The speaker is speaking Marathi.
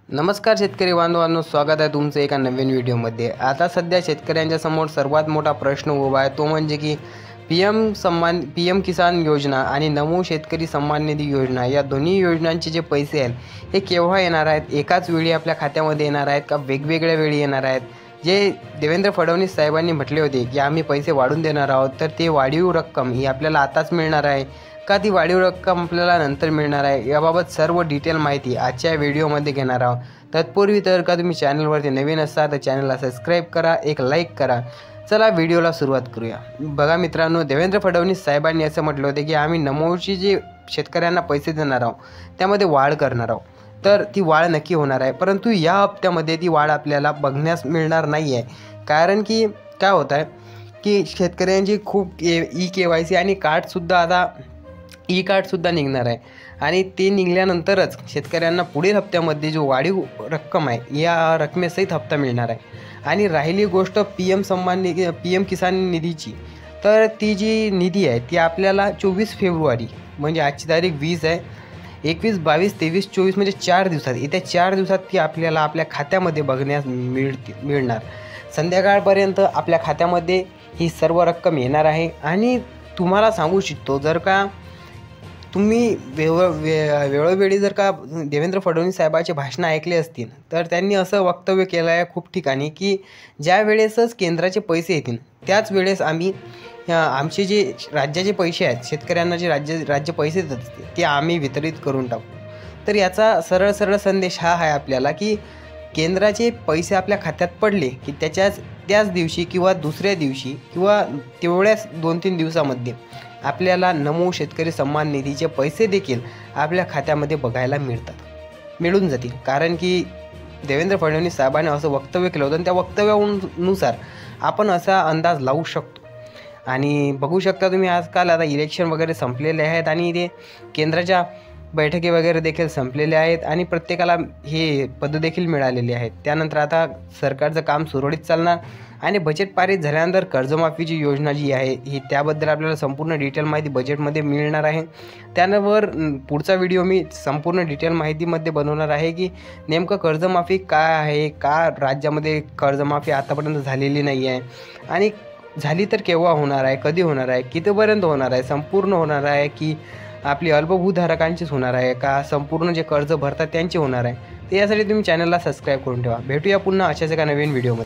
नमस्कार शेतकरी बांधवांनो, स्वागत आहे तुमचं एका नवीन व्हिडिओमध्ये। आता सध्या शेतकऱ्यांच्या समोर सर्वात मोठा प्रश्न उभा आहे, तो म्हणजे की पीएम किसान योजना आणि नमो शेतकरी सन्मान निधी योजना या दोन्ही योजनांचे जे पैसे आहेत हे केव्हा येणार आहेत, एकाच वेळी आपल्या खात्यामध्ये येणार आहेत का वेगवेगळ्या वेळी येणार आहेत। जे देवेंद्र फडणवीस साहेबांनी म्हटले होते की आम्ही पैसे वाढवून देणार आहोत, तर ते वाढीव रक्कम ही आपल्याला आताच मिळणार आहे का ती वाढीव रक्कम आपल्याला नंतर मिळणार आहे, याबाबत सर्व डिटेल माहिती आजच्या व्हिडिओमध्ये घेणार आहोत। तत्पूर्वी तर का तुम्ही चॅनलवरती नवीन असाल तर चॅनलला सबस्क्राईब करा, एक लाईक करा। चला व्हिडिओला सुरुवात करूया। बघा मित्रांनो, देवेंद्र फडणवीस साहेबांनी असं म्हटलं होतं की आम्ही नमोची जे शेतकऱ्यांना पैसे देणार आहोत त्यामध्ये वाढ करणार आहोत, तर ती वाढ नक्की होणार आहे। परंतु या हप्त्यामध्ये ती वाढ आपल्याला बघण्यास मिळणार नाही आहे, कारण की काय होत आहे की शेतकऱ्यांची खूप KYC आणि कार्डसुद्धा आता कार्डसुद्धा निघणार आहे आणि ते निघाल्यानंतरच शेतकऱ्यांना पुढील हप्त्यामध्ये जो वाढीव रक्कम आहे या रकमेसहित हप्ता मिळणार आहे। आणि राहिली गोष्ट पीएम किसान निधीची, तर ती जी निधी आहे ती आपल्याला 24 फेब्रुवारी म्हणजे आजची तारीख 20 आहे, 21, 22, 23, 24 म्हणजे 4 दिवसात, येत्या 4 दिवसात ती आपल्याला आपल्या खात्यामध्ये बघण्यास मिळणार। संध्याकाळपर्यंत आपल्या खात्यामध्ये ही सर्व रक्कम येणार आहे। आणि तुम्हाला सांगू इच्छितो, जर का तुम्ही वेळोवेळी जर का देवेंद्र फडणवीस साहेबांचे भाषणं ऐकले असतील तर त्यांनी असं वक्तव्य केलं आहे खूप ठिकाणी की ज्या वेळेसच केंद्राचे पैसे येतील त्याच वेळेस आम्ही आमचे जे राज्याचे पैसे आहेत, शेतकऱ्यांना जे राज्य पैसे देतात ते आम्ही वितरित करून टाकू। तर याचा सरळ संदेश हा आहे आपल्याला की केंद्राचे पैसे आपल्या खात्यात पडले की त्याच दिवशी किंवा दुसऱ्या दिवशी किंवा तेवढ्याच 2-3 दिवसामध्ये आपल्याला नमो शेतकरी सन्मान निधीचे पैसे देखील आपल्या खात्यामध्ये बघायला मिळून जातील। कारण की देवेंद्र फडणवीस साहेबांनी असं वक्तव्य केलं होतं आणि त्या वक्तव्यानुसार आपण असा अंदाज लावू शकतो। आणि बघू शकता तुम्ही, आजकाल आता इलेक्शन वगैरे संपलेले आहेत आणि ते केंद्राच्या बैठकी वगैरे देखील संपलेल्या आहेत आणि प्रत्येकाला हे पद देखील मिळालेले आहेत। त्यानंतर आता सरकारचं काम सुरळीत चालणार आणि बजेट पारित झाल्यानंतर कर्जमाफीची योजना जी आहे ही त्याबद्दल आपल्याला संपूर्ण डिटेल माहिती बजेटमध्ये मिळणार आहे। त्यावर पुढचा व्हिडिओ मी संपूर्ण डिटेल माहितीमध्ये बनवणार आहे की नेमकं कर्जमाफी काय आहे, का राज्यामध्ये कर्जमाफी आतापर्यंत झालेली नाही आहे आणि झाली तर केव्हा होणार आहे, कधी होणार आहे, कितीपर्यंत होणार आहे, संपूर्ण होणार आहे की आपली अल्पभूधारकांचीच होणार आहे का संपूर्ण जे कर्ज भरतात त्यांची होणार आहे। तर यासाठी तुम्ही चॅनलला सबस्क्राईब करून ठेवा। भेटूया पुन्हा अशाच एका नवीन व्हिडिओमध्ये।